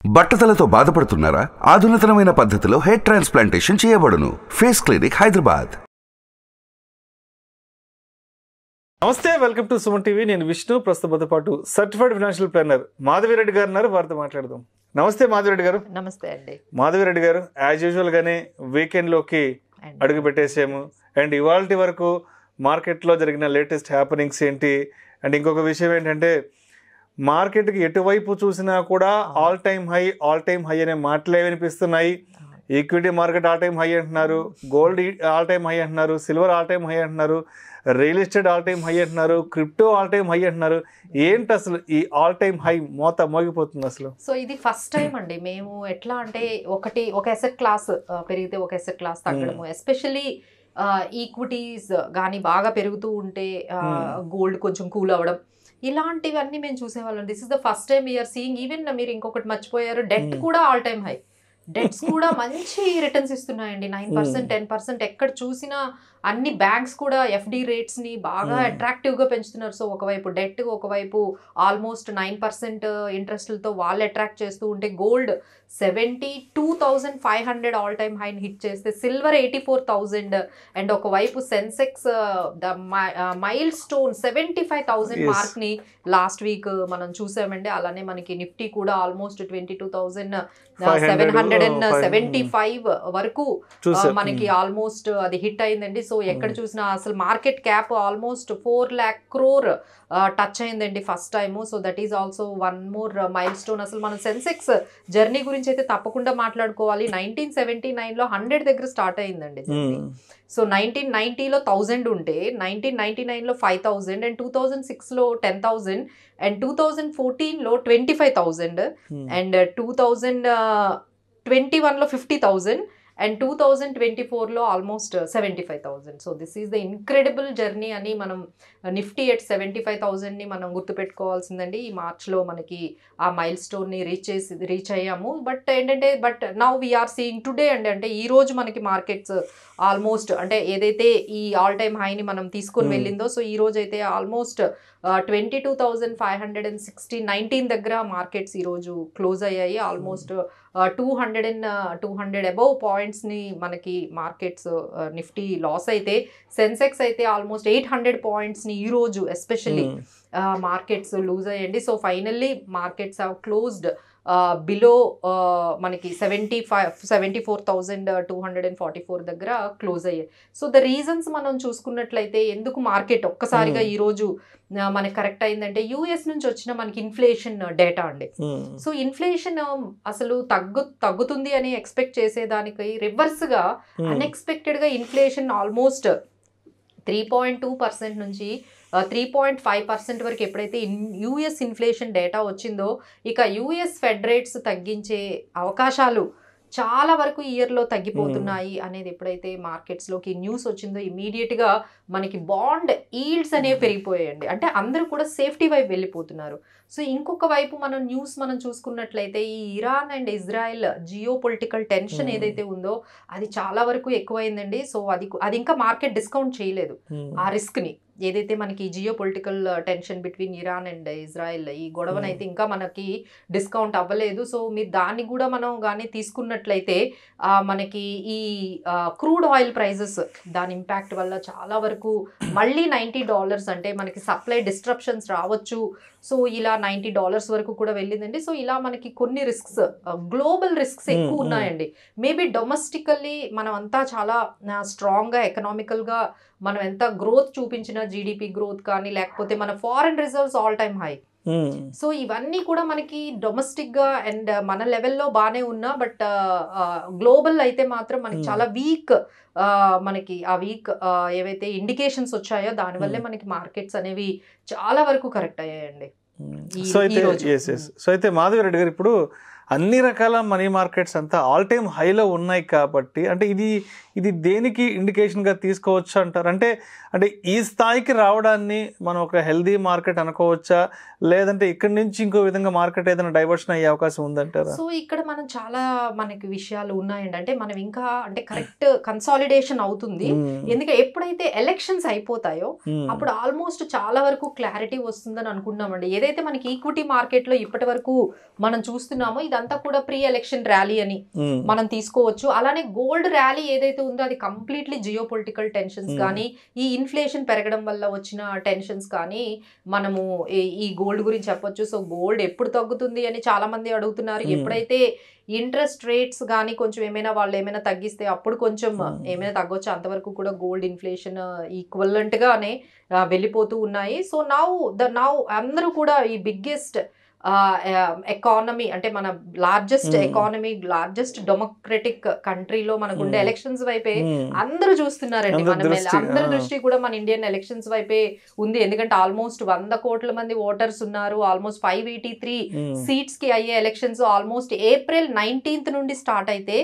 బట్టతలతో బాధపడుతున్నారా? ఆధునితనమైన పద్ధతిలో hair transplantation చేయబడును. Face clinic, Hyderabad. నమస్తే, వెల్కమ్ టు సుమన్ టీవీ. నేను విష్ణు. ప్రస్తుతంతో పాటు సర్టిఫైడ్ ఫైనాన్షియల్ ప్లానర్ మాధవిరెడ్డి గారు ఉన్నారు. వారితో మాట్లాడదాం. నమస్తే మాధవిరెడ్డి గారు. నమస్తే అండి. మాధవిరెడ్డి గారు, యాజ్ యూజువల్ గానే వీకెండ్లోకి అడుగు పెట్టేసాము. అండ్ ఇవాళ వరకు మార్కెట్లో జరిగిన లేటెస్ట్ హ్యాపనింగ్స్ ఏంటి, అండ్ ఇంకొక విషయం ఏంటంటే మార్కెట్కి ఎటువైపు చూసినా కూడా ఆల్ టైమ్ హై అనే మాటలే వినిపిస్తున్నాయి. Equity market all time high అంటున్నారు, గోల్డ్ ఆల్ టైమ్ హై అంటున్నారు, సిల్వర్ ఆల్ టైమ్ హై అంటున్నారు, real estate all time high అంటున్నారు, క్రిప్టో ఆల్ టైమ్ హై అంటున్నారు. ఏంటి అసలు ఈ ఆల్ టైమ్ హై మోత మోగిపోతుంది అసలు? సో ఇది ఫస్ట్ టైం అండి. మేము ఎట్లా అంటే ఒక ఎసెట్ క్లాస్ పెరిగితే ఒక ఎసెట్ క్లాస్ తగ్గడము, ఎస్పెషల్లీ ఈక్విటీస్ కానీ బాగా పెరుగుతూ ఉంటే గోల్డ్ కొంచెం కూల్ అవ్వడం, ఇలాంటివన్నీ మేము చూసేవాళ్ళం. This is the first time we are seeing. Even మీరు ఇంకొకటి మర్చిపోయారు, డెట్ కూడా ఆల్ టైమ్ హై. డెట్స్ కూడా మంచి రిటర్న్స్ ఇస్తున్నాయండి. 9%, 10%. ఎక్కడ చూసినా అన్ని బ్యాంక్స్ కూడా ఎఫ్డి రేట్స్ని బాగా అట్రాక్టివ్గా పెంచుతున్నారు. సో ఒకవైపు డెట్, ఒకవైపు ఆల్మోస్ట్ 9% ఇంట్రెస్ట్లతో వాళ్ళు అట్రాక్ట్ చేస్తూ ఉంటే గోల్డ్ 72,500 ఆల్ టైమ్ హైని హిట్ చేస్తే సిల్వర్ 84,000 అండ్ ఒకవైపు సెన్సెక్స్ మైల్ స్టోన్ 75,000 మార్క్ని లాస్ట్ వీక్ మనం చూసామండి. అలానే మనకి నిఫ్టీ కూడా ఆల్మోస్ట్ 22,775 వరకు మనకి ఆల్మోస్ట్ అది హిట్ అయిందండి. సో ఎక్కడ చూసినా అసలు market cap almost 4 lakh crore touch అయిందండి first time. So that is also one more mile stone. అసలు మనం సెన్సెక్స్ జర్నీ గురించి అయితే తప్పకుండా మాట్లాడుకోవాలి. 1979లో 100 దగ్గర స్టార్ట్ అయిందండి. సో 1990లో 1000 ఉంటే 1999లో 5000 అండ్ 2006లో 10,000 అండ్ 2014లో 25,000 అండ్ 2021లో 50,000 అండ్ 2024లో almost 75,000. So this is the incredible journey అని మనం నిఫ్టీ ఎట్ 75,000ని మనం గుర్తుపెట్టుకోవాల్సిందండి. ఈ మార్చ్లో మనకి ఆ మైల్ స్టోన్ని రీచ్ అయ్యాము. బట్ ఏంటంటే నౌ వీఆర్ సీయింగ్ టుడే అంటే ఈ రోజు మనకి మార్కెట్స్ ఆల్మోస్ట్ అంటే ఏదైతే ఈ ఆల్ టైమ్ హైని మనం తీసుకొని వెళ్ళిందో, సో ఈ రోజు అయితే ఆల్మోస్ట్ 22,519 దగ్గర మార్కెట్స్ ఈరోజు క్లోజ్ అయ్యాయి. ఆల్మోస్ట్ 200 అబౌవ్ పాయింట్స్ని మనకి మార్కెట్స్ నిఫ్టీ లాస్ అయితే, సెన్సెక్స్ అయితే ఆల్మోస్ట్ 800 పాయింట్స్ని ఈరోజు ఎస్పెషల్లీ మార్కెట్స్ లూజ్ అయ్యండి. So finally markets have closed below మనకి 74,244 దగ్గర క్లోజ్ అయ్యాయి. సో ద రీజన్స్ మనం చూసుకున్నట్లయితే ఎందుకు మార్కెట్ ఒక్కసారిగా ఈరోజు మనకి కరెక్ట్ అయిందంటే, యూఎస్ నుంచి వచ్చిన మనకి ఇన్ఫ్లేషన్ డేటా అండి. సో ఇన్ఫ్లేషన్ అసలు తగ్గుతుంది అని ఎక్స్పెక్ట్ చేసేదానికి రివర్స్గా అన్ఎక్స్పెక్టెడ్గా ఇన్ఫ్లేషన్ ఆల్మోస్ట్ 3.2% నుంచి 3.5% వరకు ఎప్పుడైతే యూఎస్ ఇన్ఫ్లేషన్ డేటా వచ్చిందో, ఇక యూఎస్ ఫెడ్ రేట్స్ తగ్గించే అవకాశాలు చాలా వరకు ఇయర్లో తగ్గిపోతున్నాయి అనేది ఎప్పుడైతే మార్కెట్స్లోకి న్యూస్ వచ్చిందో ఇమీడియట్గా మనకి బాండ్ ఈల్డ్స్ అనేవి పెరిగిపోయాయండి. అంటే అందరూ కూడా సేఫ్టీ వైపు వెళ్ళిపోతున్నారు. సో ఇంకొక వైపు మనం చూసుకున్నట్లయితే ఈ Iran and Israel geo political tension ఏదైతే ఉందో అది చాలా వరకు ఎక్కువైందండి. సో అది ఇంకా మార్కెట్ డిస్కౌంట్ చేయలేదు ఆ రిస్క్ని. ఏదైతే మనకి geo political tension between Iran and Israel ఈ గొడవనైతే ఇంకా మనకి డిస్కౌంట్ అవ్వలేదు. సో మీరు దాన్ని కూడా మనం కానీ తీసుకున్నట్లయితే మనకి ఈ క్రూడ్ ఆయిల్ ప్రైజెస్ దాని ఇంపాక్ట్ వల్ల చాలా వరకు మళ్ళీ $90 అంటే మనకి సప్లై డిస్ట్రప్షన్స్ రావచ్చు. సో ఇలా $90 వరకు కూడా వెళ్ళిందండి. సో ఇలా మనకి కొన్ని రిస్క్స్, గ్లోబల్ రిస్క్స్ ఎక్కువ ఉన్నాయండి. మేబీ డొమెస్టికల్లీ మనం అంతా చాలా స్ట్రాంగ్గా ఎకనామికల్గా మనం ఎంత గ్రోత్ చూపించిన జీడిపి గ్రోత్ కానీ లేకపోతే మన foreign reserves all time high. So ఇవన్నీ కూడా మనకి డొమెస్టిక్గా అండ్ మన లెవెల్లో బాగానే ఉన్నా, బట్ గ్లోబల్ అయితే మాత్రం మనకి చాలా వీక్, మనకి ఆ వీక్ ఏవైతే ఇండికేషన్స్ వచ్చాయో దానివల్లే మనకి మార్కెట్స్ అనేవి చాలా వరకు కరెక్ట్ అయ్యాయండి. సో అయితే మాధవిరెడ్డి గారు, ఇప్పుడు అన్ని రకాల మనీ మార్కెట్స్ అంతా ఆల్ టైమ్ హైలో ఉన్నాయి కాబట్టి, అంటే ఇది ఇది దేనికి ఇండికేషన్గా తీసుకోవచ్చు అంటారు? అంటే అంటే ఈ స్థాయికి రావడాన్ని మనం ఒక హెల్దీ మార్కెట్ అనుకోవచ్చా, లేదంటే ఇక్కడి నుంచి ఇంకో విధంగా మార్కెట్ ఏదైనా డైవర్షన్ అయ్యే అవకాశం ఉందంటారా? సో ఇక్కడ మనం చాలా మనకి విషయాలు ఉన్నాయండి. అంటే మనం ఇంకా అంటే కరెక్ట్ కన్సాలిడేషన్ అవుతుంది. ఎందుకంటే ఎప్పుడైతే ఎలక్షన్స్ అయిపోతాయో అప్పుడు ఆల్మోస్ట్ చాలా వరకు క్లారిటీ వస్తుందని అనుకున్నామండి. ఏదైతే మనకి ఈక్విటీ మార్కెట్ లో ఇప్పటి వరకు మనం చూస్తున్నామో ఇదంతా కూడా ప్రీ ఎలక్షన్ ర్యాలీ అని మనం తీసుకోవచ్చు. అలానే గోల్డ్ ర్యాలీ ఏదైతే ఉందో అది కంప్లీట్లీ జియో పొలిటికల్ టెన్షన్స్ కానీ ఈ ఇన్ఫ్లేషన్ పెరగడం వల్ల వచ్చిన టెన్షన్స్ కానీ మనము ఈ గోల్డ్ గురించి చెప్పొచ్చు. సో గోల్డ్ ఎప్పుడు తగ్గుతుంది అని చాలా మంది అడుగుతున్నారు. ఎప్పుడైతే ఇంట్రెస్ట్ రేట్స్ కానీ కొంచెం ఏమైనా వాళ్ళు ఏమైనా తగ్గిస్తే అప్పుడు కొంచెం ఏమైనా తగ్గొచ్చు. అంతవరకు కూడా గోల్డ్ ఇన్ఫ్లేషన్ ఈక్వలెంట్ గానే వెళ్ళిపోతూ ఉన్నాయి. సో నౌ అందరూ కూడా ఈ బిగ్గెస్ట్ ఎకానమీ అంటే మన లార్జెస్ట్ ఎకానమీ, లార్జెస్ట్ డెమోక్రటిక్ కంట్రీలో మనకుండే ఎలక్షన్స్ వైపే అందరూ చూస్తున్నారండి. అందరి దృష్టి కూడా మన ఇండియన్ ఎలక్షన్స్ వైపే ఉంది. ఎందుకంటే ఆల్మోస్ట్ 100 కోట్ల మంది ఓటర్స్ ఉన్నారు. ఆల్మోస్ట్ 583 సీట్స్ కి అయ్యే ఎలక్షన్స్ ఆల్మోస్ట్ ఏప్రిల్ 19th నుండి స్టార్ట్ అయితే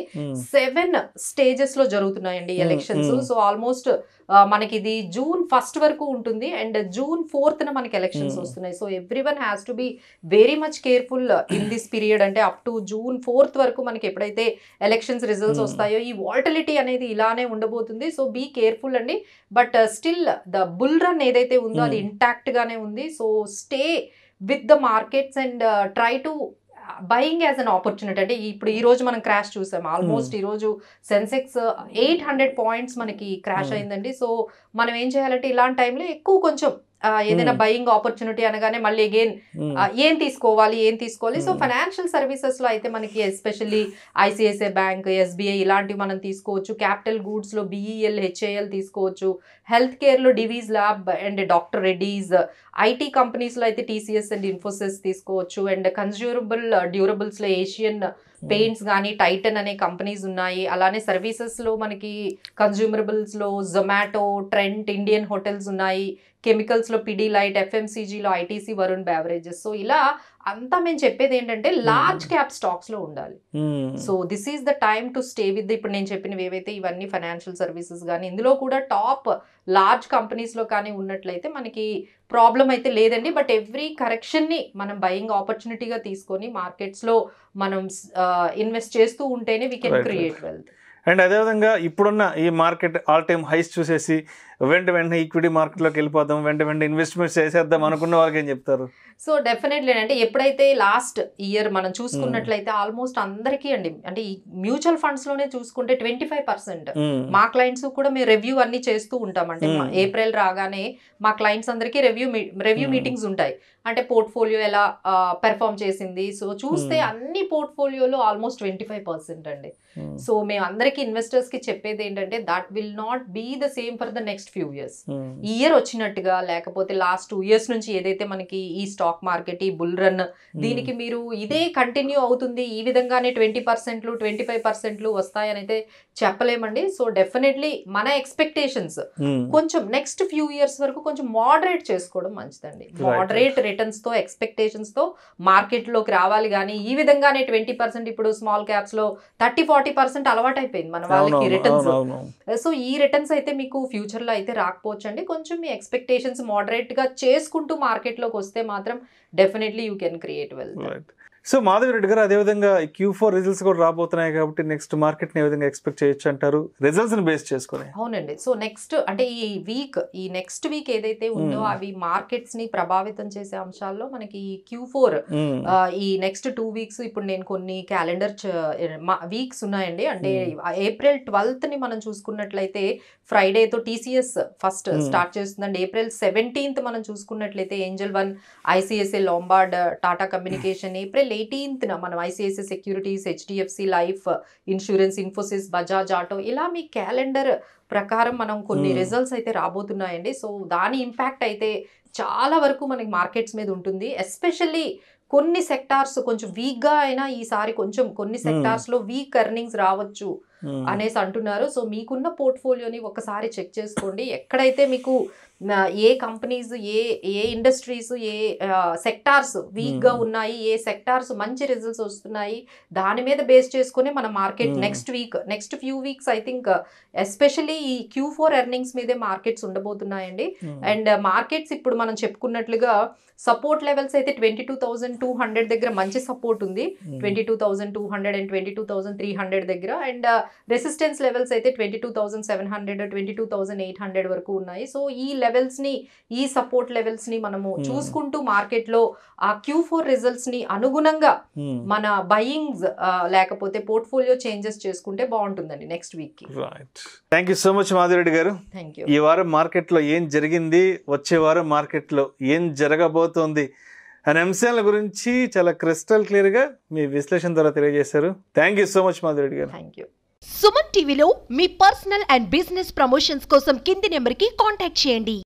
7 స్టేజెస్ లో జరుగుతున్నాయండి ఎలక్షన్స్. సో ఆల్మోస్ట్ మనకి ఇది June 1st వరకు ఉంటుంది అండ్ June 4th మనకి ఎలక్షన్స్ వస్తున్నాయి. So everyone has to be very much careful in this period. అంటే అప్ టు June 4th వరకు మనకి ఎప్పుడైతే ఎలక్షన్స్ రిజల్ట్స్ వస్తాయో ఈ వాలటిలిటీ అనేది ఇలానే ఉండబోతుంది. సో బీ కేర్ఫుల్ అండి. But still the bull run ఏదైతే ఉందో అది ఇంటాక్ట్ గానే ఉంది. So stay with the markets and try to buying as an opportunity. అంటే ఇప్పుడు ఈ రోజు మనం క్రాష్ చూసాం. ఆల్మోస్ట్ ఈ రోజు సెన్సెక్స్ 800 పాయింట్స్ మనకి క్రాష్ అయిందండి. సో మనం ఏం చేయాలంటే ఇలాంటి టైంలో ఎక్కువ కొంచెం ఏదైనా బయింగ్ ఆపర్చునిటీ అనగానే మళ్ళీ అగైన్ ఏం తీసుకోవాలి. సో ఫైనాన్షియల్ సర్వీసెస్ లో అయితే మనకి ఎస్పెషల్లీ ఐసిఐసిఐ బ్యాంక్, ఎస్బీఐ ఇలాంటివి మనం తీసుకోవచ్చు. క్యాపిటల్ గూడ్స్ లో బిఈఎల్, హెచ్ఏఎల్ తీసుకోవచ్చు. హెల్త్ కేర్ లో Divi's lab and doctor Reddy's. IT companies లో అయితే టీసీఎస్ అండ్ ఇన్ఫోసిస్ తీసుకోవచ్చు. అండ్ కన్స్యూమబుల్ డ్యూరబుల్స్ లో ఏషియన్ పెయింట్స్ కానీ టైటన్ అనే కంపెనీస్ ఉన్నాయి. అలానే సర్వీసెస్ లో మనకి కన్స్యూమరబుల్స్ లో జొమాటో, ట్రెంట్, ఇండియన్ హోటల్స్ ఉన్నాయి. కెమికల్స్ లో పిడిలైట్, ఎఫ్ఎంసీజీలో ఐటీసీ, వరుణ్ బెవరేజెస్. సో ఇలా అంతా మేము చెప్పేది ఏంటంటే లార్జ్ క్యాప్ స్టాక్స్ లో ఉండాలి. So this is the time to stay with ఇప్పుడు నేను చెప్పినవి ఏవైతే ఇవన్నీ ఫైనాన్షియల్ సర్వీసెస్ కానీ ఇందులో కూడా టాప్ లార్జ్ కంపెనీస్ లో కానీ ఉన్నట్లయితే మనకి ప్రాబ్లం అయితే లేదండి. బట్ ఎవ్రీ కరెక్షన్ ని మనం బయింగ్ ఆపర్చునిటీగా తీసుకొని మార్కెట్స్ లో మనం ఇన్వెస్ట్ చేస్తూ ఉంటేనే we can create wealth. And అదేవిధంగా ఇప్పుడున్న ఈ మార్కెట్ ఆల్ టైమ్ హైస్ చూసేసి వెంటనే ఈక్విటీ మార్కెట్లోకి వెళ్ళిపోదాం, వెంటనే ఇన్వెస్ట్మెంట్స్ చేసేద్దాం అనుకున్న వాళ్ళకి ఏం చెప్తారు? సో డెఫినెట్లీ అంటే ఎప్పుడైతే లాస్ట్ ఇయర్ మనం చూసుకున్నట్లయితే ఆల్మోస్ట్ అందరికీ అండి అంటే ఈ మ్యూచువల్ ఫండ్స్ లోనే చూసుకుంటే 25% మా క్లయింట్స్ కూడా మేము రివ్యూ అన్ని చేస్తూ ఉంటాం. అంటే ఏప్రిల్ రాగానే మా క్లయింట్స్ అందరికీ రివ్యూ మీటింగ్స్ ఉంటాయి. అంటే పోర్ట్ఫోలియో ఎలా పెర్ఫామ్ చేసింది. సో చూస్తే అన్ని పోర్ట్ఫోలియోలో ఆల్మోస్ట్ 25% అండి. సో మేము అందరికీ ఇన్వెస్టర్స్ కి చెప్పేది ఏంటంటే that will not be the same for the next few years. ఈ ఇయర్ వచ్చినట్టుగా లేకపోతే లాస్ట్ 2 years నుంచి ఏదైతే మనకి ఈ స్టాక్ మార్కెట్ ఈ బుల్ రన్ దీనికి మీరు ఇదే కంటిన్యూ అవుతుంది ఈ విధంగానే 20%, 25% వస్తాయని అయితే చెప్పలేమండి. సో డెఫినెట్లీ మన ఎక్స్పెక్టేషన్స్ కొంచెం నెక్స్ట్ ఫ్యూ ఇయర్స్ వరకు కొంచెం మోడరేట్ చేసుకోవడం మంచిదండి. మోడరేట్ రిటర్న్స్ తో ఎక్స్పెక్టేషన్స్ తో మార్కెట్ లోకి రావాలి. కానీ ఈ విధంగానే 20% ఇప్పుడు స్మాల్ క్యాప్స్ లో 30-40% అలవాటు అయిపోయింది మన వాళ్ళకి రిటర్న్స్. సో ఈ రిటర్న్స్ అయితే మీకు ఫ్యూచర్ లో అయితే రాకపోవచ్చు అండి. కొంచెం మీ ఎక్స్పెక్టేషన్స్ మోడరేట్ గా చేసుకుంటూ మార్కెట్ లోకి వస్తే మాత్రం definitely you can create wealth. So Madhavi Reddy గారు అదేవిధంగా Q4 రిజల్ట్స్ కూడా రాబోతున్నాయి కాబట్టి నెక్స్ట్ మార్కెట్ ని ఏ విధంగా ఎక్స్పెక్ట్ చేయొచ్చు అంటారు రిజల్ట్స్ ని బేస్ చేసుకుని? అవునండి. సో నెక్స్ట్ అంటే ఈ నెక్స్ట్ వీక్ ఏదైతే ఉందో అవి మార్కెట్స్ ని ప్రభావితం చేసే అంశాల్లో మనకి Q4 ఈ నెక్స్ట్ 2 weeks ఇప్పుడు నేను కొన్ని క్యాలెండర్ వీక్స్ ఉన్నాయండి. అంటే ఏప్రిల్ 12th ని మనం చూసుకున్నట్లయితే ఫ్రైడేతో TCS ఫస్ట్ స్టార్ట్ చేస్తుందండి. ఏప్రిల్ 17th మనం చూసుకున్నట్లయితే Angel one, ICICI Lombard, Tata communication. April 18th మనం ICICI securities, HDFC life insurance, Infosys, Bajaj auto ఇలా మీ క్యాలెండర్ ప్రకారం మనం కొన్ని రిజల్ట్స్ అయితే రాబోతున్నాయండి. సో దాని ఇంపాక్ట్ అయితే చాలా వరకు మనకి మార్కెట్స్ మీద ఉంటుంది. ఎస్పెషల్లీ కొన్ని సెక్టార్స్ కొంచెం వీక్ గా అయినా ఈసారి కొంచెం కొన్ని సెక్టార్స్ లో వీక్ ఎర్నింగ్స్ రావచ్చు అనేసి అంటున్నారు. సో మీకున్న పోర్ట్ఫోలియోని ఒకసారి చెక్ చేసుకోండి. ఎక్కడైతే మీకు ఏ కంపెనీస్, ఏ ఇండస్ట్రీస్, ఏ సెక్టార్స్ వీక్గా ఉన్నాయి, ఏ సెక్టార్స్ మంచి రిజల్ట్స్ వస్తున్నాయి, దాని మీద బేస్ చేసుకుని మన market next few weeks I think especially ఈ Q4 ఎర్నింగ్స్ మీదే మార్కెట్స్ ఉండబోతున్నాయండి. అండ్ మార్కెట్స్ ఇప్పుడు మనం చెప్పుకున్నట్లుగా సపోర్ట్ లెవెల్స్ అయితే 22,200 దగ్గర మంచి సపోర్ట్ ఉంది, 22,200 అండ్ 22,300 దగ్గర. అండ్ రెసిస్టెన్స్ లెవెల్స్ అయితే 22,700, 22,800 వరకు ఉన్నాయి. సో ఈ లెవెల్స్ ని, ఈ సపోర్ట్ లెవెల్స్ ని మనము చూసుకుంటూ మార్కెట్ లో ఆ Q4 రిజల్ట్స్ ని అనుగుణంగా మన బయింగ్స్ లేకపోతే పోర్ట్ఫోలియో చేంజెస్ చేసుకుంటే బాగుంటుందండి నెక్స్ట్ వీక్ కి. Right, thank you so much Madhureddy గారు. Thank you. ఈ వారం మార్కెట్ లో ఏం జరిగింది, వచ్చే వారం మార్కెట్ లో ఏం జరగబోతోంది అనే అంశాల గురించి చాలా క్రిస్టల్ క్లియర్ గా మీ విశ్లేషణ ద్వారా తెలియజేశారు. Thank you so much Madhureddy గారు. Thank you. సుమన్ టీవీలో మీ పర్సనల్ అండ్ బిజినెస్ ప్రమోషన్స్ కోసం కింది నెంబర్కి కాంటాక్ట్ చేయండి.